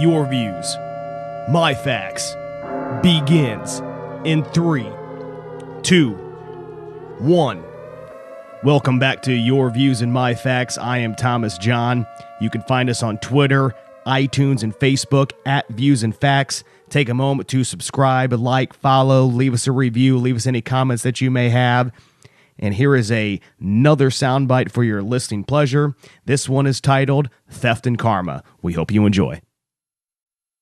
Your Views, My Facts begins in 3, 2, 1. Welcome back to Your Views and My Facts. I am Thomas John. You can find us on Twitter, iTunes, and Facebook at ViewsandFacts. Take a moment to subscribe, like, follow, leave us a review, leave us any comments that you may have. And here is another soundbite for your listening pleasure. This one is titled Theft and Karma. We hope you enjoy.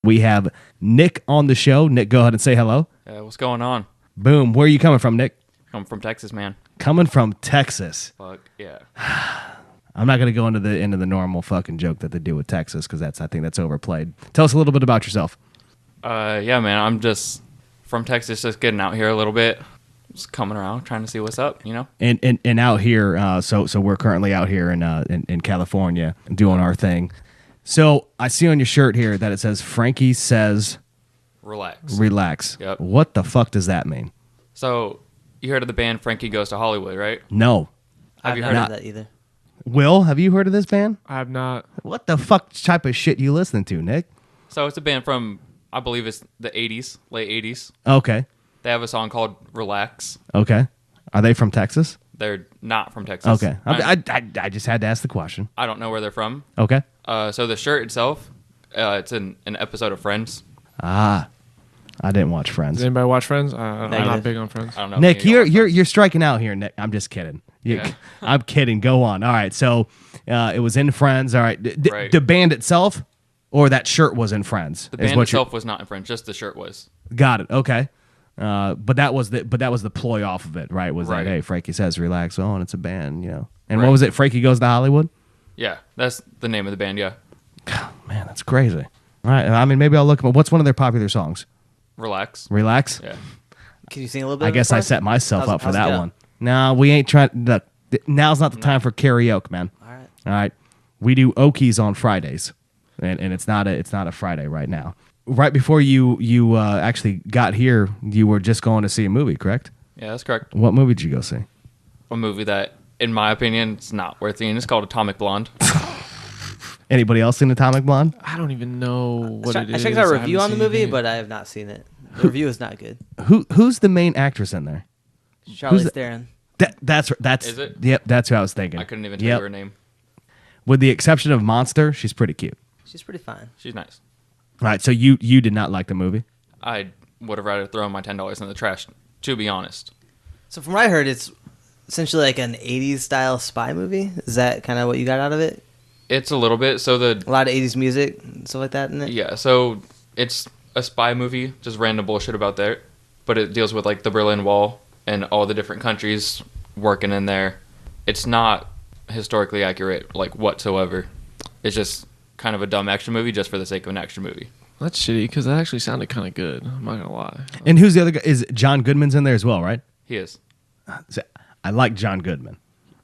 We have Nick on the show. Nick, go ahead and say hello. What's going on? Boom. Where are you coming from, Nick? I'm from Texas, man. Coming from Texas. Fuck, yeah. I'm not going to go into the normal fucking joke that they do with Texas because I think that's overplayed. Tell us a little bit about yourself. Yeah, man, I'm just from Texas, just getting out here a little bit. Just coming around, trying to see what's up, you know? And out here, so we're currently out here in California doing our thing. So I see on your shirt here that it says Frankie says relax. Yep. What the fuck does that mean? So you heard of the band Frankie Goes to Hollywood, right? No. Have you heard heard of that either? Will, have you heard of this band? I have not. What the fuck type of shit you listening to, Nick? So it's a band from, I believe it's the 80s, late 80s. Okay. They have a song called Relax. Okay. Are they from Texas? They're not from Texas. Okay. I just had to ask the question. I don't know where they're from. Okay. So the shirt itself, it's an episode of Friends. Ah. I didn't watch Friends. Does anybody watch Friends? I'm not big on Friends. I don't know. if Nick, any of y'all watch you're striking out here, Nick. I'm just kidding. Yeah. I'm kidding. Go on. All right. So it was in Friends. All right. Right. The band itself or that shirt was in Friends? The band itself was not in Friends, just the shirt was. Got it. Okay. But that was the ploy off of it, right? Was Right. like, hey, Frankie says relax. Oh, and it's a band, you know. And Right. what was it? Frankie Goes to Hollywood? Yeah, that's the name of the band, yeah. God, man, that's crazy. All right. I mean, maybe I'll look. What's one of their popular songs? Relax. Relax? Yeah. Can you sing a little bit? I of it guess for I us? set myself up for how's it that go? one. No, we ain't trying. Look, now's not the time for karaoke, man. All right. All right. We do Okies on Fridays, and it's not a Friday right now. Right before you actually got here, you were just going to see a movie, correct? Yeah, that's correct. What movie did you go see? A movie that, in my opinion, it's not worth seeing. It's called Atomic Blonde. Anybody else seen Atomic Blonde? I don't even know what it I is. checked out a haven't review on the seen movie, it. but I have not seen it. The review is not good. Who's the main actress in there? Charlize the- Theron. That's Is it? Yep, that's who I was thinking. I couldn't even tell Yep. you her name. With the exception of Monster, she's pretty cute. She's pretty fine. She's nice. All right, so you did not like the movie? I would have rather thrown my $10 in the trash, to be honest. So from what I heard, it's essentially like an 80s style spy movie. Is that kind of what you got out of it? It's a little bit. So A lot of 80s music and stuff like that in it? yeah, so it's a spy movie, just random bullshit about there. But it deals with like the Berlin Wall and all the different countries working in there. It's not historically accurate, like whatsoever. It's just kind of a dumb action movie just for the sake of an action movie. That's shitty because that actually sounded kind of good. I'm not gonna lie. And who's the other guy? Is John Goodman's in there as well, right? He is. So, I like John Goodman.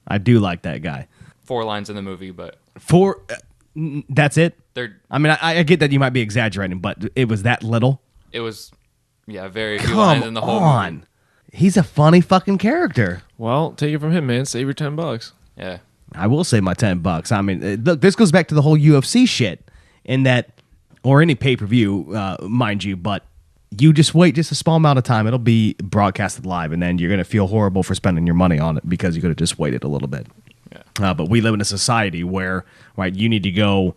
I do like that guy. 4 lines in the movie, but That's it? they're I mean, I get that you might be exaggerating, but it was that little? it was very few lines in Come the whole on. movie. He's a funny fucking character. Well, take it from him, man. Save your $10. Yeah. I will say my $10. I mean, look, this goes back to the whole UFC shit in that, or any pay-per-view, mind you, but you just wait just a small amount of time. It'll be broadcasted live, and then you're going to feel horrible for spending your money on it because you could have just waited a little bit. Yeah. But we live in a society where, right, you need to go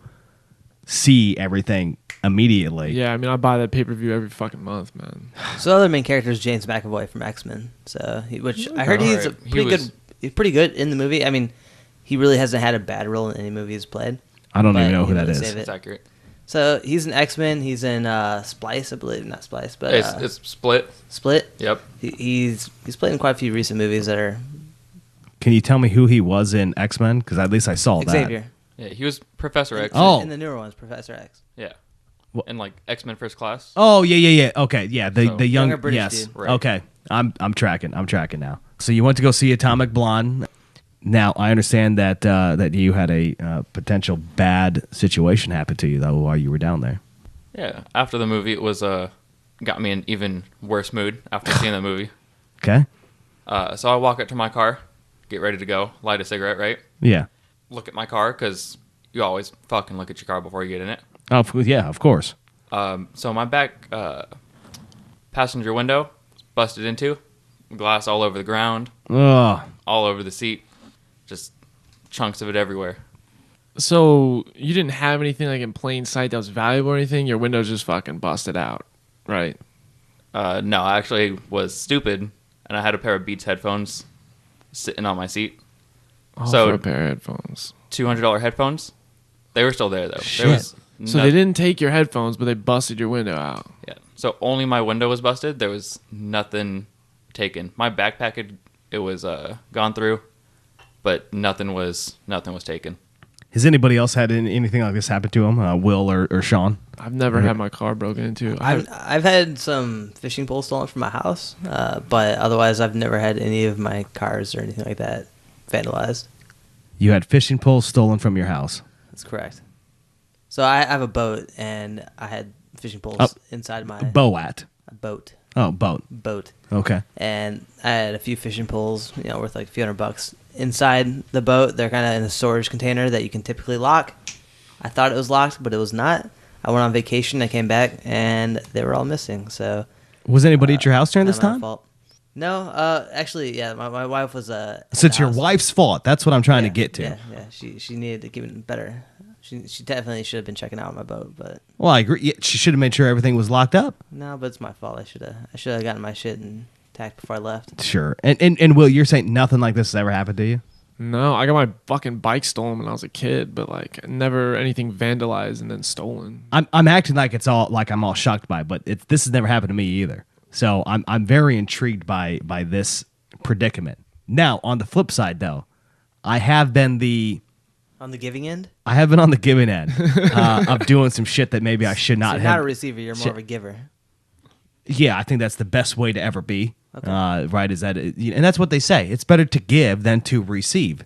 see everything immediately. Yeah, I mean, I buy that pay-per-view every fucking month, man. So the other main character is James McAvoy from X-Men. So, which I heard he's a Alright. pretty good. He's pretty good in the movie. I mean, he really hasn't had a bad role in any movie he's played. I don't But even know who he that really is. saved it. It's accurate. So he's in X-Men. He's in Splice, I believe. Not Splice, but It's Split. Split. Yep. He's played in quite a few recent movies that are Can you tell me who he was in X-Men? Because at least I saw that. Xavier. Yeah, he was Professor X. Oh. In the newer ones, Professor X. Yeah. What? And like X-Men First Class. Oh, yeah. Okay, yeah, the So- young, Younger British yes. dude. Right. Okay, I'm tracking now. So you went to go see Atomic Blonde. Now I understand that that you had a potential bad situation happen to you though while you were down there. Yeah. After the movie, it was got me in even worse mood after seeing the movie. Okay. So I walk up to my car, get ready to go, light a cigarette, right? Yeah. Look at my car because you always fucking look at your car before you get in it. Oh, yeah, of course. So my back passenger window was busted into, glass all over the ground, Ugh. all over the seat, just chunks of it everywhere. So you didn't have anything like in plain sight that was valuable or anything? Your window's just fucking busted out, right? No, I actually was stupid, and I had a pair of Beats headphones sitting on my seat. Oh, So- for a pair of headphones. $200 headphones. They were still there though. Shit. There was So no- they didn't take your headphones, but they busted your window out. Yeah. So only my window was busted. There was nothing taken. My backpack it was gone through, but nothing was taken. Has anybody else had anything like this happen to them? Will or Sean? I've never had my car broken into. I've had some fishing poles stolen from my house, but otherwise I've never had any of my cars or anything like that vandalized. You had fishing poles stolen from your house. That's correct. So I have a boat, and I had fishing poles inside my Boat. boat. Oh, boat. Boat. Okay. And I had a few fishing poles, worth like a few $100 inside the boat. They're kind of in a storage container that you can typically lock. I thought it was locked, but it was not. I went on vacation. I came back, and they were all missing. So Was anybody at your house during this not my time? fault. No, actually, yeah. My wife was at So it's the your house. wife's fault. That's what I'm trying to get to. Yeah. She needed to keep it better. She definitely should have been checking out my boat, but Well, I agree. Yeah, she should have made sure everything was locked up. no. But it's my fault. I should have gotten my shit intact before I left. Sure. And Will, you're saying nothing like this has ever happened to you? No, I got my fucking bike stolen when I was a kid, but like never anything vandalized and then stolen. I'm acting like it's all like I'm all shocked by it, but this has never happened to me either. So I'm very intrigued by this predicament. Now, on the flip side, though, I have been On the giving end, on the giving end of doing some shit that maybe I should so not you're have. not a receiver. You're more of a giver. Yeah, I think that's the best way to ever be. Right? Is that, and that's what they say. It's better to give than to receive.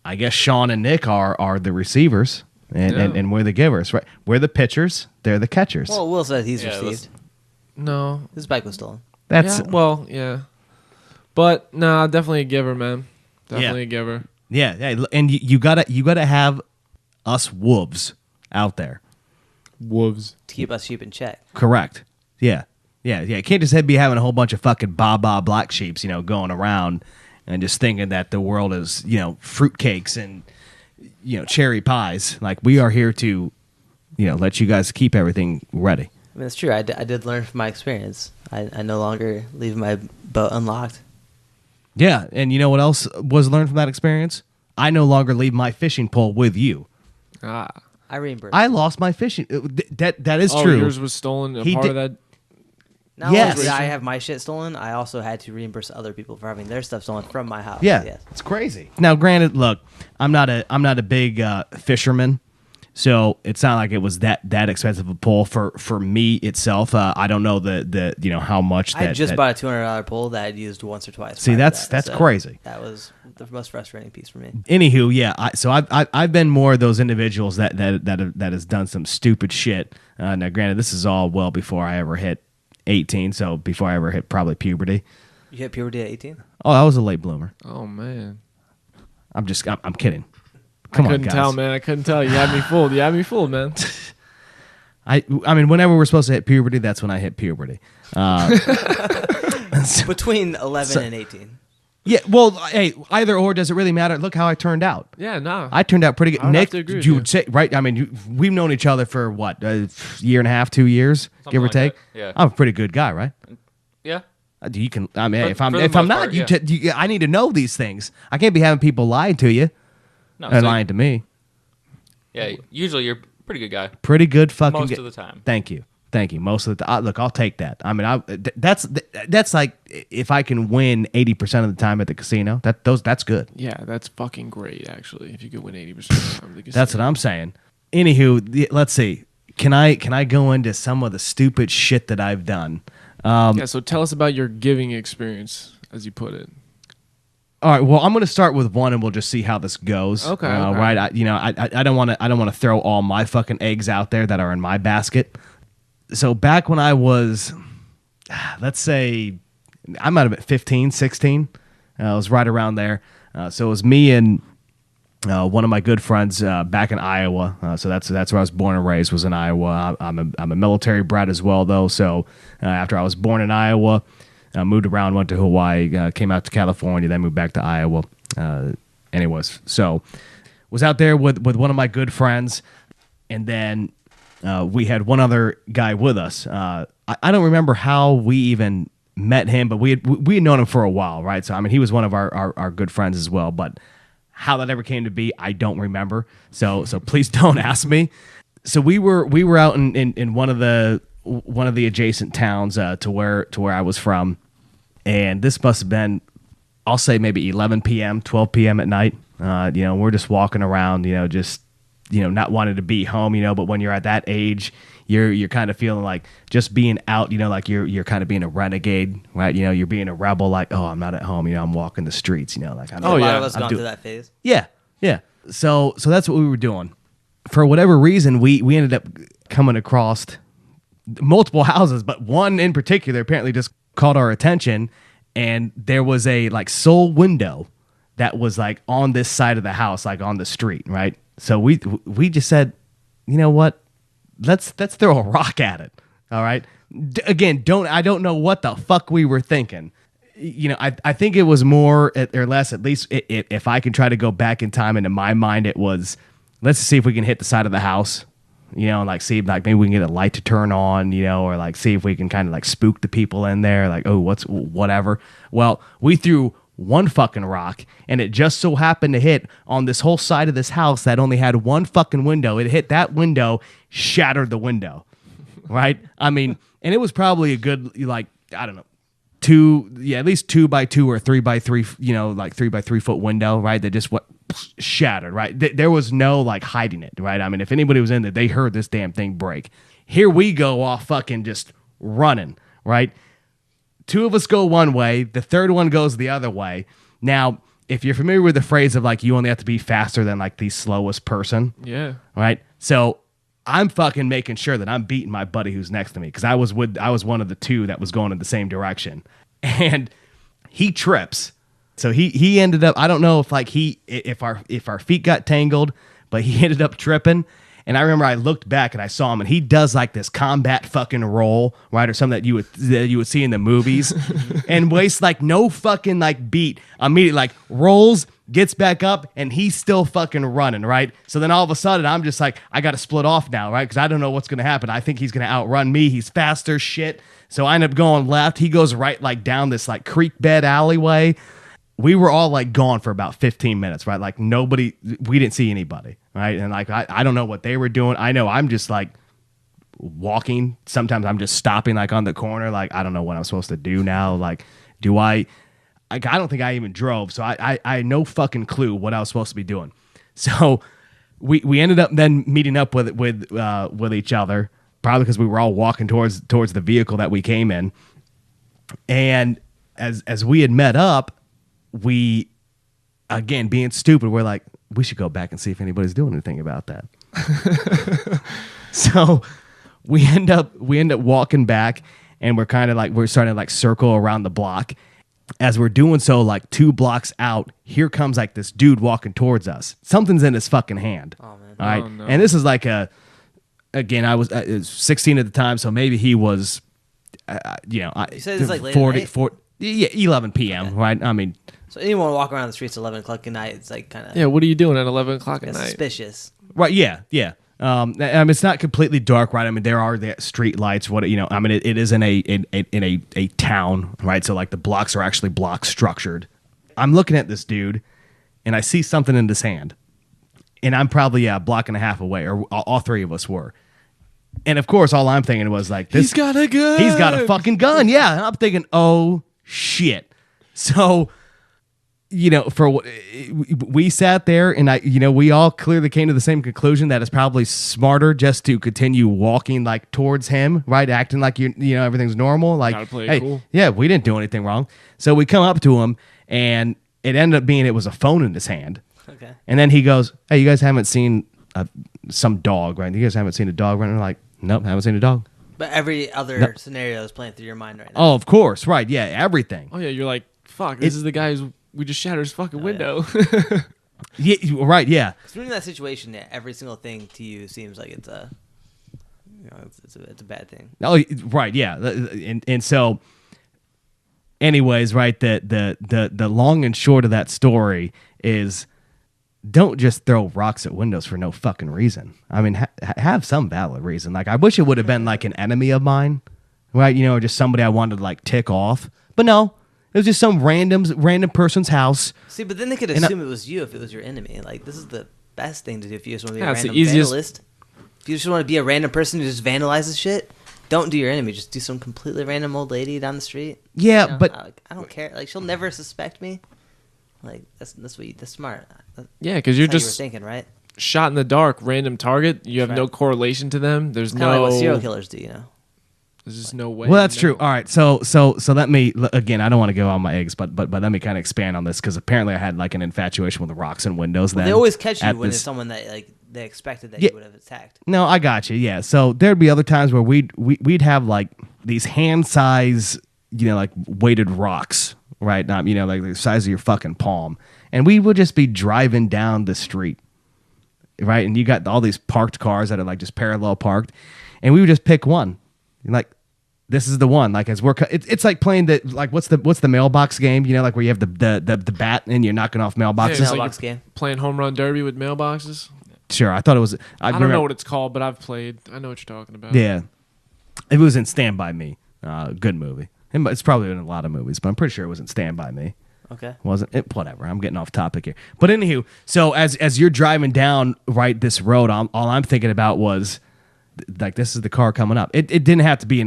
I guess Sean and Nick are the receivers, and we're the givers. Right? We're the pitchers. They're the catchers. Well, Will said he's Yeah, received. No. His bike was stolen. That's yeah. But nah, definitely a giver, man. Definitely a giver. yeah. And you gotta have us wolves out there. Wolves. To keep us sheep in check. Correct. Yeah. You can't just be having a whole bunch of fucking black sheeps, going around and just thinking that the world is, fruitcakes and, cherry pies. Like, we are here to, let you guys keep everything ready. I mean, it's true. I did learn from my experience. I no longer leave my boat unlocked. Yeah. And you know what else was learned from that experience? I no longer leave my fishing pole with you. Ah. I reimbursed. I lost my fishing. That is Oh, true. yours was stolen. A He part did- of that. Not Yes. only did I have my shit stolen, I also had to reimburse other people for having their stuff stolen from my house. Yeah, Yes. it's crazy. Now, granted, look, I'm not a big fisherman, so it's not like it was that expensive a pole for me itself. I don't know the how much that. I just that- bought a $200 pole that I'd used once or twice. See, prior to that's so crazy. That was the most frustrating piece for me. Anywho, yeah. So I've been more of those individuals that has done some stupid shit. Now, granted, this is all well before I ever hit 18, so before I ever hit probably puberty. You hit puberty at 18? Oh, I was a late bloomer. Oh man. I'm kidding. Come I on, couldn't guys. tell, man. I couldn't tell. You had me fooled, man. I mean, whenever we're supposed to hit puberty, that's when I hit puberty. Between 11 and 18. Yeah, well, hey, either or, does it really matter? Look how I turned out. Yeah, no. I turned out pretty good. I would have Nick, to agree with you you. would say, right? I mean, we've known each other for what, a year and a half, 2 years, Something give or like take. that, yeah. I'm a pretty good guy, right? Yeah. You can. I mean, For the if I'm most not, part, you, yeah. I need to know these things. I can't be having people lie to you No. and so- lying to me. yeah. Usually you're a pretty good guy. Pretty good fucking. Most of the time. Thank you. Most of the time. Look, I'll take that. I mean, that's like if I can win 80% of the time at the casino. That's good. Yeah, that's fucking great. Actually, if you could win 80% of the time, That's what I'm saying. Anywho, let's see. Can I go into some of the stupid shit that I've done? Yeah. So tell us about your giving experience, as you put it. All right. Well, I'm going to start with one, and we'll just see how this goes. Okay. Right. I don't want to throw all my fucking eggs out there that are in my basket. So back when I was, let's say, I might have been 15, 16. I was right around there. So it was me and one of my good friends back in Iowa. So that's where I was born and raised, was in Iowa. I'm a military brat as well, though. So after I was born in Iowa, moved around, went to Hawaii, came out to California, then moved back to Iowa. Anyways, so was out there with one of my good friends, and then we had one other guy with us. I don't remember how we even met him, but we had known him for a while, right? So I mean, he was one of our good friends as well, but how that ever came to be, I don't remember. So please don't ask me. So we were out in one of the adjacent towns to where I was from, and this must have been, I'll say maybe 11 p.m., 12 p.m. at night. We're just walking around, just not wanting to be home, but when you're at that age, you're kind of feeling like just being out, like you're kind of being a renegade, right? You're being a rebel, like, oh, I'm not at home, I'm walking the streets, like I know. A lot of us gone through that phase. Yeah. So that's what we were doing. For whatever reason, we ended up coming across multiple houses, but one in particular apparently just caught our attention, and there was a like sole window that was like on this side of the house, like on the street, right? So we just said, you know what? Let's throw a rock at it. All right. Again, I don't know what the fuck we were thinking. I think it was more or less, at least if I can try to go back in time, and in my mind it was, let's see if we can hit the side of the house, and like see like maybe we can get a light to turn on, or like see if we can kind of like spook the people in there, like, oh, whatever. Well, we threw one fucking rock, and it just so happened to hit on this whole side of this house that only had one fucking window. It hit that window, shattered the window, right? I mean, and it was probably a good, like, I don't know, at least 2 by 2 or 3 by 3, like 3 by 3 foot window, right? That just shattered, right? There was no like hiding it, right? I mean, if anybody was in there, they heard this damn thing break. Here we go, off fucking just running, right? 2 of us go one way, the third one goes the other way. Now, if you're familiar with the phrase of like, you only have to be faster than like the slowest person. Yeah. Right? So I'm fucking making sure that I'm beating my buddy who's next to me, because I was one of the 2 that was going in the same direction. And he trips. So he ended up, I don't know if like if our feet got tangled, but he ended up tripping. And I remember I looked back and I saw him, and he does like this combat fucking roll, right, or something that you would see in the movies, and wastes like no fucking like beat. Immediately like rolls, gets back up, and he's still fucking running, right? So then all of a sudden I'm just like, I got to split off now, right? Because I don't know what's gonna happen. I think he's gonna outrun me. He's faster, shit. So I end up going left. He goes right like down this like creek bed alleyway. We were all like gone for about 15 minutes, right? Like we didn't see anybody, right? And like, I don't know what they were doing. I know I'm just like walking. Sometimes I'm just stopping like on the corner. Like, I don't know what I'm supposed to do now. Like, I don't think I even drove. So I had no fucking clue what I was supposed to be doing. So we ended up then meeting up with each other, probably because we were all walking towards the vehicle that we came in. And as we had met up, we, again, being stupid, we're like, we should go back and see if anybody's doing anything about that. So we end up walking back, and we're starting to like circle around the block. As we're doing so, like 2 blocks out, here comes like this dude walking towards us. Something's in his fucking hand. Oh man! All right, oh, no. And this is like I was 16 at the time, so maybe he was, you said it's like late 40, yeah, 11 p.m. Okay. Right? I mean. So anyone walking around the streets at 11 o'clock at night, it's like kind of... Yeah, what are you doing at 11 o'clock at night? Suspicious. Right, yeah. I mean, it's not completely dark, right? I mean, there are the street lights. I mean, it is in a town, right? So, like, the blocks are actually block structured. I'm looking at this dude, and I see something in his hand. And I'm probably, a block and a half away, or all 3 of us were. And, of course, all I'm thinking was, like... He's got a gun! He's got a fucking gun, yeah. And I'm thinking, oh, shit. So... we sat there, and we all clearly came to the same conclusion that it's probably smarter just to continue walking like towards him, right? Acting like everything's normal. Like, hey, cool. Yeah, we didn't do anything wrong. So we come up to him, and it ended up being it was a phone in his hand. Okay. And then he goes, "Hey, you guys haven't seen some dog, right? You guys haven't seen a dog running?" Like, nope, haven't seen a dog. But every other scenario is playing through your mind right now. Oh, of course, right? Yeah, everything. Oh yeah, you're like, fuck. This is the guy who's. We just shattered his fucking window. Yeah. Yeah, right. Yeah. Because when you're in that situation, yeah, every single thing to you seems like it's a, it's a bad thing. Oh, right. Yeah. And so, anyways, right. The long and short of that story is, don't just throw rocks at windows for no fucking reason. I mean, have some valid reason. Like, I wish it would have been like an enemy of mine, right? Or just somebody I wanted to like tick off. But no, it was just some random person's house. See, but then they could assume it was you if it was your enemy. Like, this is the best thing to do if you just want to be a It's the random easiest. vandalist. If you just want to be a random person who just vandalizes shit, don't do your enemy. Just do some completely random old lady down the street. Yeah, but I don't care. Like, she'll never suspect me. Like, that's smart. Yeah, because you're That's how you were just thinking, right? shot in the dark, random target. You have Right. no correlation to them. There's Kind of like no. what serial killers do, you know? There's just no way. well, that's to true. know. All right, so let me again. I don't want to go on my eggs, but let me kind of expand on this because apparently I had like an infatuation with rocks and windows. Well, then they always catch you at when this- it's someone that like they expected that Yeah. you would have attacked. No, I got you. Yeah. So there'd be other times where we'd have like these hand size, like weighted rocks, right? Not like the size of your fucking palm, and we would just be driving down the street, right? And you got all these parked cars that are like just parallel parked, and we would just pick one, and like this is the one. Like as it's like playing the like what's the mailbox game? Like where you have the bat and you're knocking off Yeah, mailboxes. it's like Mailbox you're game. playing home run derby with mailboxes. Sure, I thought it was. I don't know what it's called, but I've played. I know what you're talking about. Yeah, it was in Stand By Me. Good movie. It's probably in a lot of movies, but I'm pretty sure it was in Stand By Me. Okay. Wasn't it? Whatever. I'm getting off topic here. But anywho, so as you're driving down right this road, all I'm thinking about was like this is the car coming up. It didn't have to be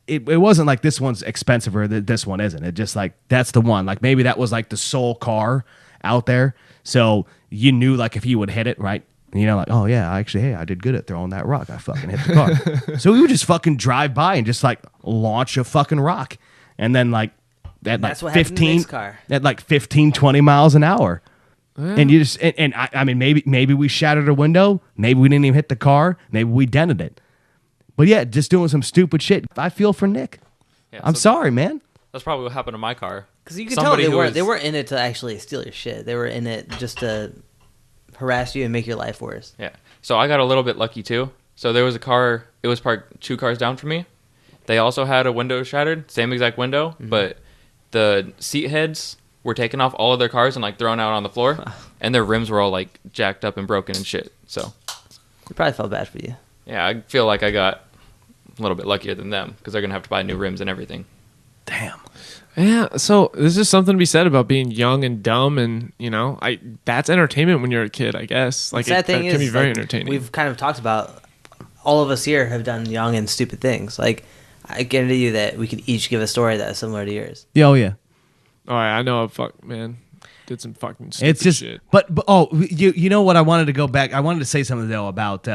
it wasn't like this one's expensive or this one isn't. It just like that's the one. Like maybe that was like the sole car out there. So you knew like if you would hit it, right? Like, oh yeah, I did good at throwing that rock. I fucking hit the car. So we would just fucking drive by and just like launch a fucking rock. And then like at like That's what happened to 15 Nick's car. at like 15, 20 miles an hour. And you just and I mean maybe we shattered a window, maybe we didn't even hit the car, maybe we dented it. But yeah, just doing some stupid shit. I feel for Nick. Yeah, I'm so sorry, man. That's probably what happened to my car. Because you can Somebody tell who was- they weren't in it to actually steal your shit. They were in it just to harass you and make your life worse. Yeah. So I got a little bit lucky too. So there was a car. It was parked 2 cars down from me. They also had a window shattered, same exact window, but the seat heads were taken off all of their cars and like thrown out on the floor, and their rims were all like jacked up and broken and shit. So It probably felt bad for you. yeah, I feel like I got a little bit luckier than them because they're gonna have to buy new rims and everything. Damn. Yeah, so there's just something to be said about being young and dumb, and that's entertainment when you're a kid, I guess. Like The sad thing that can is, be very like, entertaining. We've kind of talked about all of us here have done young and stupid things. Like I guarantee you that we could each give a story that is similar to yours. Yeah, oh yeah. All right, I know, man, did some fucking stupid It's just shit. but oh, you know what I wanted to go back. I wanted to say something though about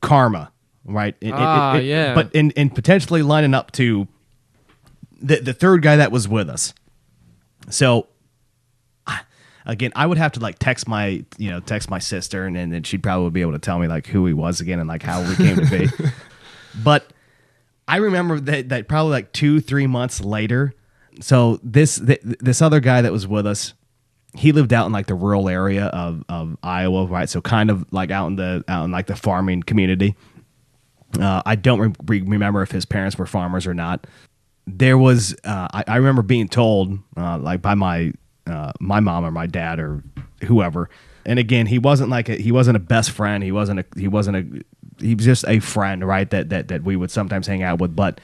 karma, right? Yeah. But in potentially lining up to the third guy that was with us. So again, I would have to like text my sister, and then she'd probably be able to tell me like who he was again and like how we came to be. But I remember that probably like 2-3 months later. So this other guy that was with us, he lived out in like the rural area of Iowa, right? So kind of like out in like the farming community. I don't remember if his parents were farmers or not. There was I remember being told like by my mom or my dad or whoever. And again, he wasn't a best friend. He was just a friend, right? That we would sometimes hang out with. But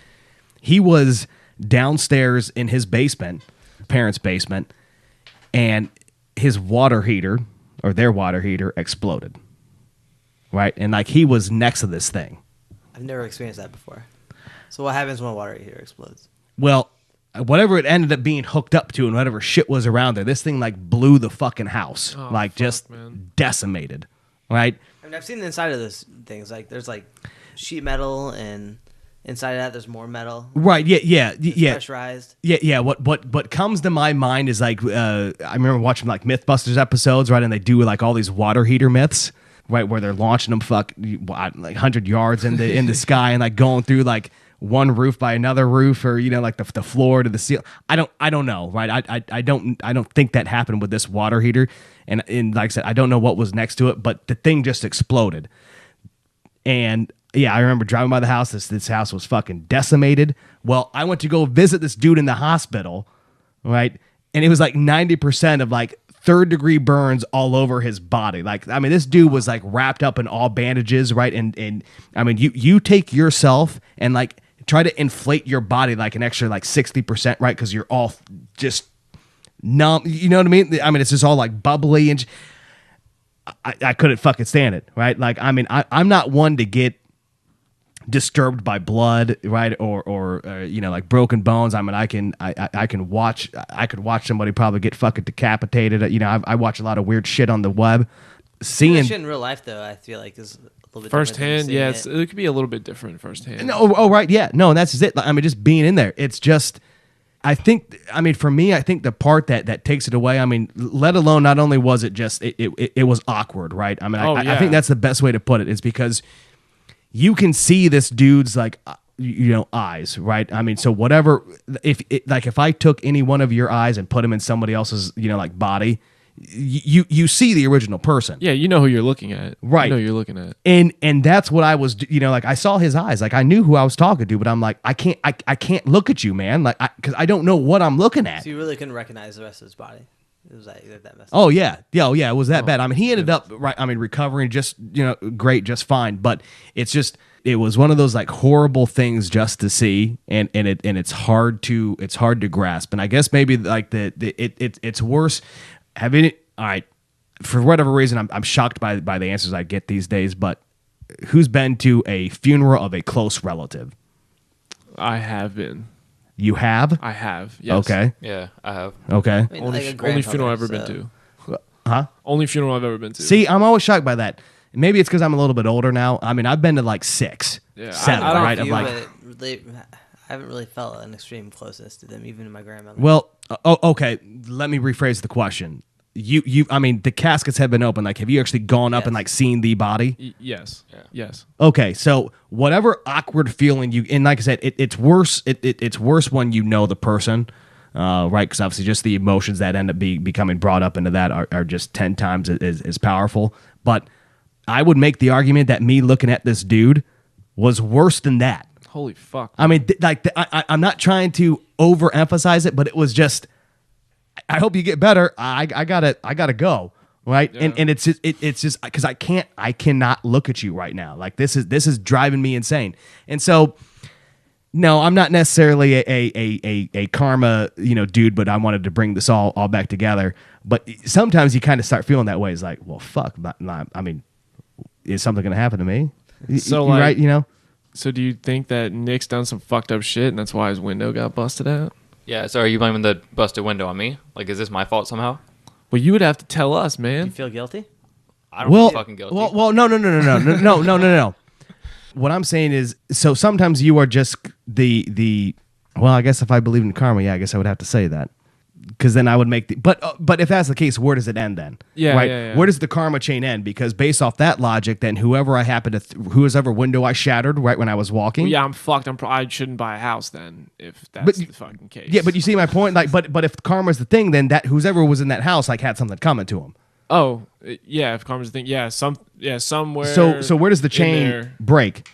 he was downstairs in his basement, parents' basement, and his water heater or their water heater exploded. Right? And like he was next to this thing. I've never experienced that before. So what happens when a water heater explodes? Well, whatever it ended up being hooked up to and whatever shit was around there, this thing like blew the fucking house. Oh, like fuck, just man. decimated. Right? I mean, I've seen the inside of those things. Like there's like sheet metal, and inside of that there's more metal. Right, yeah. It's pressurized. Yeah. What comes to my mind is like I remember watching like MythBusters episodes, right? And they do like all these water heater myths, right, where they're launching them like 100 yards in the sky and like going through like one roof by another roof, or like the floor to the ceiling. I don't know, right? I don't think that happened with this water heater, and like I said, I don't know what was next to it, but the thing just exploded. And yeah, I remember driving by the house. This house was fucking decimated. Well, I went to go visit this dude in the hospital, right? And it was like 90% of like 3rd-degree burns all over his body. Like, I mean, this dude was like wrapped up in all bandages, right? And I mean, you take yourself and like try to inflate your body like an extra like 60%, right? Because you're all just numb. You know what I mean? I mean, it's just all like bubbly, and I couldn't fucking stand it, right? Like, I mean, I'm not one to get disturbed by blood, right? Or like broken bones. I mean, I could watch somebody probably get fucking decapitated. I watch a lot of weird shit on the web. Seeing That shit in real life, though, I feel like is a little bit firsthand. different than Yeah, seeing it could be a little bit different firsthand. No, oh right, yeah, no, and that's just it. I mean, just being in there, it's just. I think. I mean, for me, I think the part that takes it away. I mean, let alone not only was it just it was awkward, right? I mean, I think that's the best way to put it. Is because you can see this dude's like eyes, right? I mean, so whatever, if I took any one of your eyes and put them in somebody else's like body, you see the original person. Yeah, you know who you're looking at. Right. You know who you're looking at. And that's what I was, like I saw his eyes, like I knew who I was talking to, but I'm like, I can't look at you, man, like because I don't know what I'm looking at. So you really couldn't recognize the rest of his body. It was that messed up. Oh yeah, it was that bad. I mean, he ended up recovering just great, just fine. But it was one of those like horrible things just to see, and it's hard to grasp. And I guess maybe like it's worse having it. All right, for whatever reason, I'm shocked by the answers I get these days. But who's been to a funeral of a close relative? I have been. You have? I have. Yes. Okay. Yeah, I have. Okay. I mean, Only, like a only funeral I've ever grandfather, been to. Huh? Only funeral I've ever been to. See, I'm always shocked by that. Maybe it's because I'm a little bit older now. I mean, I've been to like 6, Yeah, 7, I don't right? Few, Of like, but I haven't really felt an extreme closeness to them, even to my grandmother. well, okay. Let me rephrase the question. I mean, the caskets have been open. Like, have you actually gone up and Yes. like seen the body? Yes. Yeah. Yes. Okay, so whatever awkward feeling and like I said, it's worse. It's worse when you know the person, right? Because obviously, just the emotions that end up becoming brought up into that are just 10 times as powerful. But I would make the argument that me looking at this dude was worse than that. Holy fuck. I mean, I'm not trying to overemphasize it, but it was just. I hope you get better. I gotta go. Right. Yeah. And it's just because I cannot look at you right now. Like this is driving me insane. And so, no, I'm not necessarily a karma, dude, but I wanted to bring this all back together. But sometimes you kind of start feeling that way. It's like, well, fuck. I mean, is something going to happen to me? So, right. So do you think that Nick's done some fucked up shit and that's why his window got busted out? Yeah, so are you blaming the busted window on me? Like, is this my fault somehow? Well, you would have to tell us, Do man. you feel guilty? I don't feel fucking guilty. Well, no. What I'm saying is, so sometimes you are just the. Well, I guess if I believe in karma, yeah, I guess I would have to say that, because then I would make the. But if that's the case, where does it end then? Yeah, right. yeah. Where does the karma chain end? Because based off that logic, then whoever I happen to, whoever window I shattered right when I was walking. Well, yeah, I'm fucked. I shouldn't buy a house then if that's the fucking case. Yeah, but you see my point. Like, but if karma's the thing, then that whoever was in that house like had something coming to him. Oh, yeah. If karma's the thing, somewhere. So where does the in chain there- break?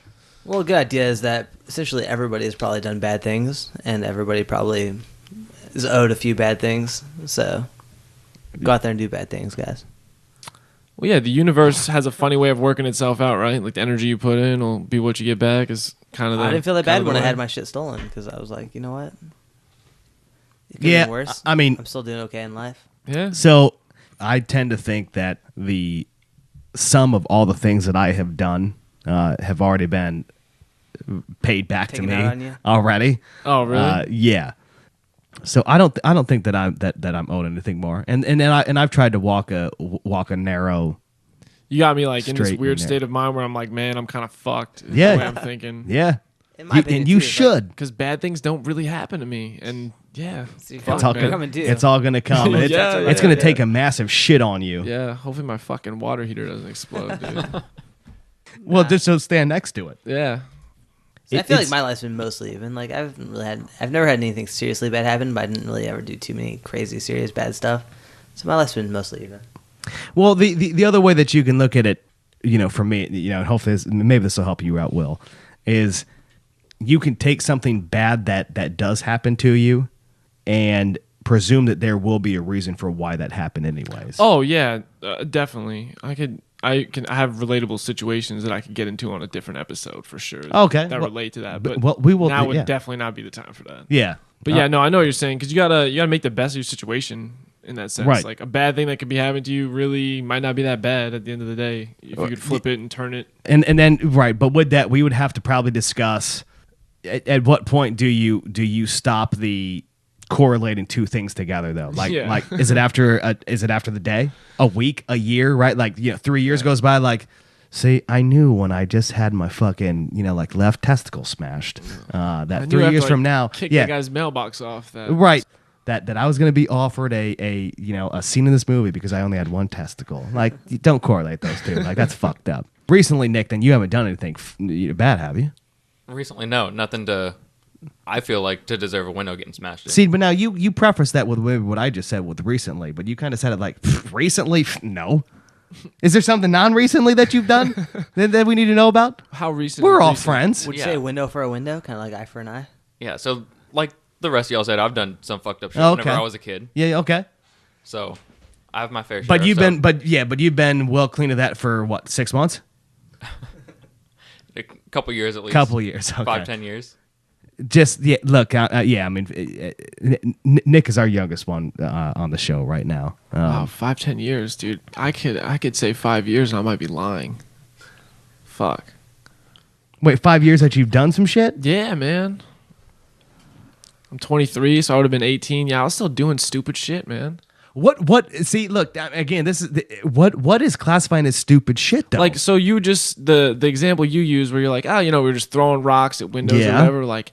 Well, a good idea is that essentially everybody has probably done bad things, and everybody probably is owed a few bad things. So go out there and do bad things, guys. Well, yeah, the universe has a funny way of working itself out, right? Like the energy you put in will be what you get back. Is kind of. I didn't feel that bad when I had my. my shit stolen because I was like, you know what? It could Yeah, be worse. I mean, I'm still doing okay in life. Yeah. So I tend to think that the sum of all the things that I have done have already been paid back Taken to out on me you? already. Oh, really? Yeah. So I don't think that I'm owed anything more. And I've tried to walk a narrow. You got me like in this Straight weird in there. state of mind where I'm like, man, I'm kind of fucked. is Yeah. the way I'm thinking. Yeah. In my opinion, And you too, like- should. Because bad things don't really happen to me, and yeah, So you fuck, It's all Fuck, man. come and do. It's all gonna come. It's, Yeah, it's yeah, gonna yeah. take a massive shit on you. Yeah, hopefully my fucking water heater doesn't explode, dude. Well, just so stand next to it. Yeah. I feel like my life's been mostly even. Like I've never had anything seriously bad happen, but I didn't really ever do too many crazy, serious bad stuff. So my life's been mostly even. Well, the other way that you can look at it, for me, and hopefully maybe this will help you out, Will, is you can take something bad that does happen to you and presume that there will be a reason for why that happened anyways. Oh yeah, definitely. I have relatable situations that I could get into on a different episode for sure. Okay, that relate to that. But we will. Now would definitely not be the time for that. Yeah, but I know what you're saying, because you gotta make the best of your situation in that sense. Right. Like a bad thing that could be happening to you really might not be that bad at the end of the day if you could flip it and turn it. And then right, but with that we would have to probably discuss at what point do you stop the correlating two things together though? Like is it after the day, a week, a year, right? Like 3 years goes by, like, see, I knew when I just had my fucking like left testicle smashed that 3 years from now kick the guy's mailbox off that. Right. That I was going to be offered a scene in this movie because I only had one testicle. Like, you don't correlate those two. Like, that's fucked up. Recently, Nick, then you haven't done anything bad, have you? Recently, no. Nothing I feel like to deserve a window getting smashed in. See, but now you preface that with what I just said with recently, but you kind of said it like, recently? No. Is there something non-recently that you've done that we need to know about? How recent? We're all friends. Would you say window for a window? Kind of like eye for an eye? Yeah, so like the rest of y'all said, I've done some fucked up shit whenever I was a kid. Yeah, okay. So I have my fair share. But you've been well clean of that for what, 6 months? A couple years at least. Couple years, okay. 5-10 years. Just look, I mean, Nick is our youngest one on the show right now. Wow, 5-10 years, dude. I could say 5 years and I might be lying. Fuck. Wait, 5 years that you've done some shit? Yeah, man. I'm 23, so I would have been 18. Yeah, I was still doing stupid shit, man. What? See, look, again, this is what is classifying as stupid shit, though? Like, so you just the example you use where you're like, we're just throwing rocks at windows or whatever. Like,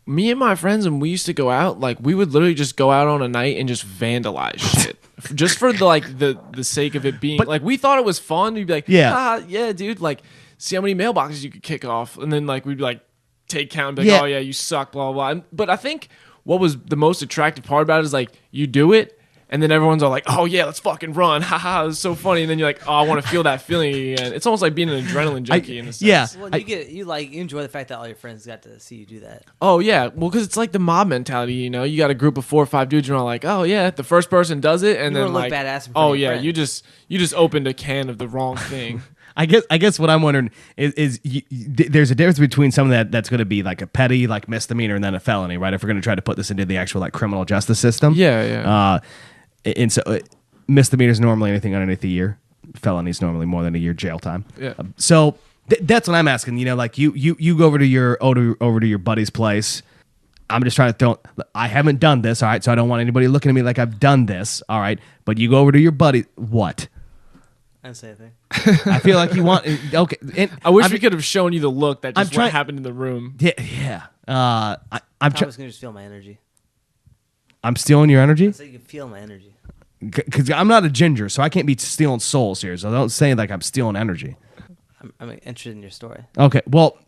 me and my friends, when we used to go out, like, we would literally just go out on a night and just vandalize shit, just for the sake of it being. But, like, we thought it was fun. We'd be like, yeah, dude. Like, see how many mailboxes you could kick off, and then like we'd be like take count and be like, oh yeah, you suck, blah blah blah. But I think what was the most attractive part about it is like you do it. And then everyone's all like, oh, yeah, let's fucking run. Haha, it's so funny. And then you're like, oh, I want to feel that feeling again. It's almost like being an adrenaline junkie in a sense. Yeah. Well, you enjoy the fact that all your friends got to see you do that. Oh, yeah. Well, because it's like the mob mentality, You got a group of 4 or 5 dudes and you're all like, oh, yeah, the first person does it. And then like, badass in front oh, of your yeah, friends. you just opened a can of the wrong thing. I guess what I'm wondering is there's a difference between something that's going to be like a petty like misdemeanor and then a felony, right? If we're going to try to put this into the actual like criminal justice system. Yeah. And so misdemeanors normally anything underneath a year. Felonies normally more than a year jail time. Yeah. So that's what I'm asking. Like you go over to your buddy's place. I'm just trying to throw. I haven't done this, all right. So I don't want anybody looking at me like I've done this, all right. But you go over to your buddy. What? I didn't say anything. I feel like you want. Okay. And I wish we could have shown you the look that just what happened in the room. Yeah. I was gonna just feel my energy. I'm stealing your energy. So you can feel my energy. Because I'm not a ginger, so I can't be stealing souls here. So don't say like I'm stealing energy. I'm interested in your story. Okay, well,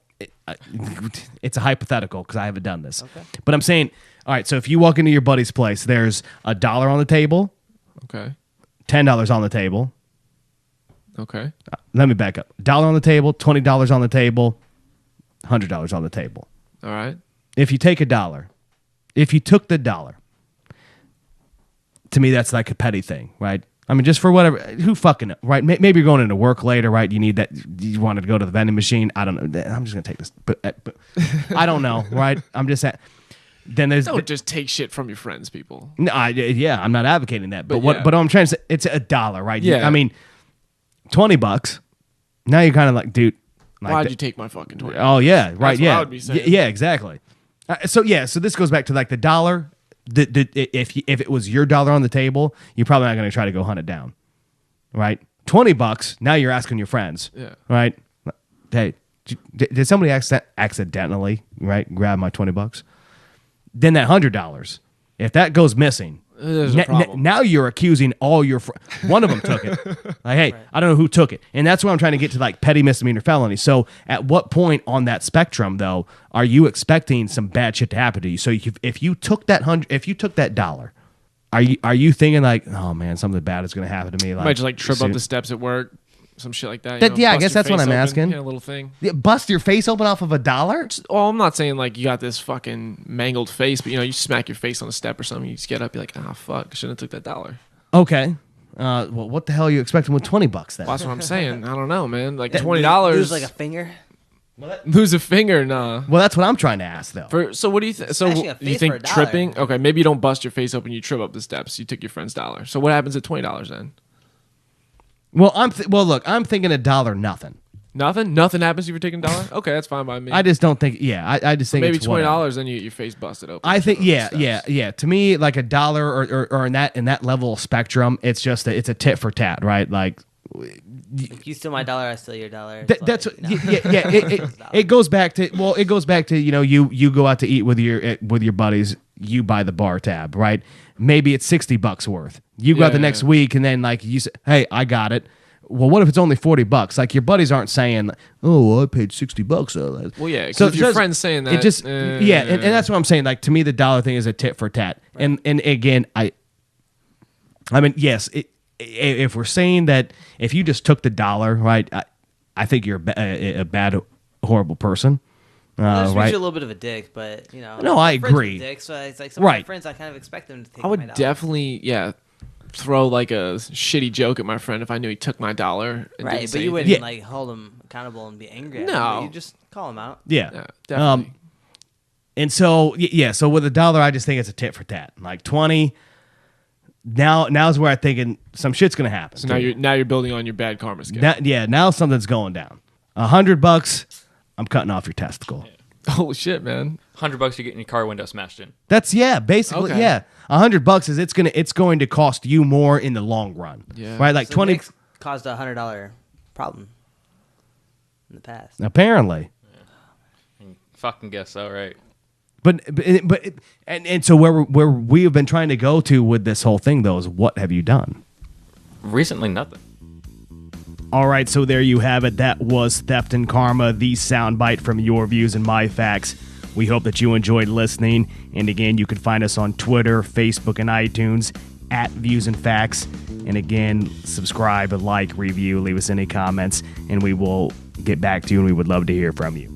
it's a hypothetical because I haven't done this. Okay. But I'm saying, all right, so if you walk into your buddy's place, there's $1 on the table. Okay. $10 on the table. Okay. Let me back up. $1 on the table, $20 on the table, $100 on the table. All right. If you take if you took the $1, to me, that's like a petty thing, right? I mean, just for whatever, who fucking, right? Maybe you're going into work later, right? You need that, you wanted to go to the vending machine. I don't know. I'm just going to take this, but I don't know, right? I'm just saying. Then there's don't just take shit from your friends, people. No, I'm not advocating that, but what I'm trying to say, it's $1, right? Yeah. I mean, $20. Now you're kind of like, dude, like why'd you take my fucking $20? Oh yeah, right, That's what I would be saying. Yeah, exactly. So this goes back to like the $1. If it was your $1 on the table, you're probably not going to try to go hunt it down, right? $20. Now you're asking your friends, right? Hey, did somebody accidentally, right, grab my $20? Then that $100, if that goes missing, There's a problem. Now you're accusing all your one of them took it. Like, hey, I don't know who took it, and that's why I'm trying to get to like petty misdemeanor felony. So, at what point on that spectrum, though, are you expecting some bad shit to happen to you? So, if you took that $100, are you thinking like, oh man, something bad is going to happen to me? Like, You might just like trip up the steps at work, some shit like that. Yeah, I bust guess your that's what face I'm open. asking. Yeah, a little thing. Yeah, bust your face open off of $1? Well, I'm not saying like you got this fucking mangled face, but you smack your face on a step or something. You just get up, you're like, ah, fuck, I shouldn't have took that $1. Okay. Well, what the hell are you expecting with $20 then? Well, that's what I'm saying. I don't know, man. Like Lose $20. like a finger. Lose a finger? Nah. Well, that's what I'm trying to ask though. So what do you think? So Smashing a face you think for $1. tripping? Okay, maybe you don't bust your face open. You trip up the steps. You took your friend's $1. So what happens at $20 then? Well, look, I'm thinking $1 nothing. Nothing. Nothing happens if you're taking $1. Okay, that's fine by me. I just don't think. Yeah, I just think maybe it's whatever. $20. Then your face busted open. I think Trip up the yeah. steps. To me, like $1 or in that level of spectrum, it's just it's a tit for tat, right? Like If you steal my $1, I steal your $1. that's It's like, yeah. It goes back to you go out to eat with your buddies, you buy the bar tab, right? Maybe it's $60 worth. You go out the next week and then like you say, hey, I got it. Well, what if it's only $40? Like your buddies aren't saying, "Oh, well, I paid $60." Well, yeah. So if your friend's saying that, it just and that's what I'm saying. Like to me, the $1 thing is a tit for tat. Right. And again, I mean, yes, if we're saying that if you just took the $1, right, I think you're a bad, horrible person. Well, right? you're a little bit of a dick, but No, I my friends are agree. Dicks, so it's like some of my Right. friends, I kind of expect them to take I my would $1. definitely, throw like a shitty joke at my friend if I knew he took my $1. And Right, didn't but say you anything. wouldn't like hold them accountable and be angry at them. No. But you just call them out. Yeah. Yeah, definitely. And so so with $1, I just think it's a tit for tat. Like 20. Now's where I'm thinking some shit's gonna happen. So now you're building on your bad karma scale. Now something's going down. $100, I'm cutting off your testicle. Holy shit, man. $100, you're getting your car window smashed in. That's basically Okay. yeah. $100 is it's going to cost you more in the long run. Yeah. Right, like So 20. Nick's caused a $100 problem in the past. Apparently, Fucking guess so, right? but so where we have been trying to go to with this whole thing though is what have you done? Recently, nothing. All right, so there you have it. That was Theft and Karma, the soundbite from Your Views and My Facts. We hope that you enjoyed listening. And again, you can find us on Twitter, Facebook, and iTunes at ViewsandFacts. And again, subscribe, like, review, leave us any comments, and we will get back to you, and we would love to hear from you.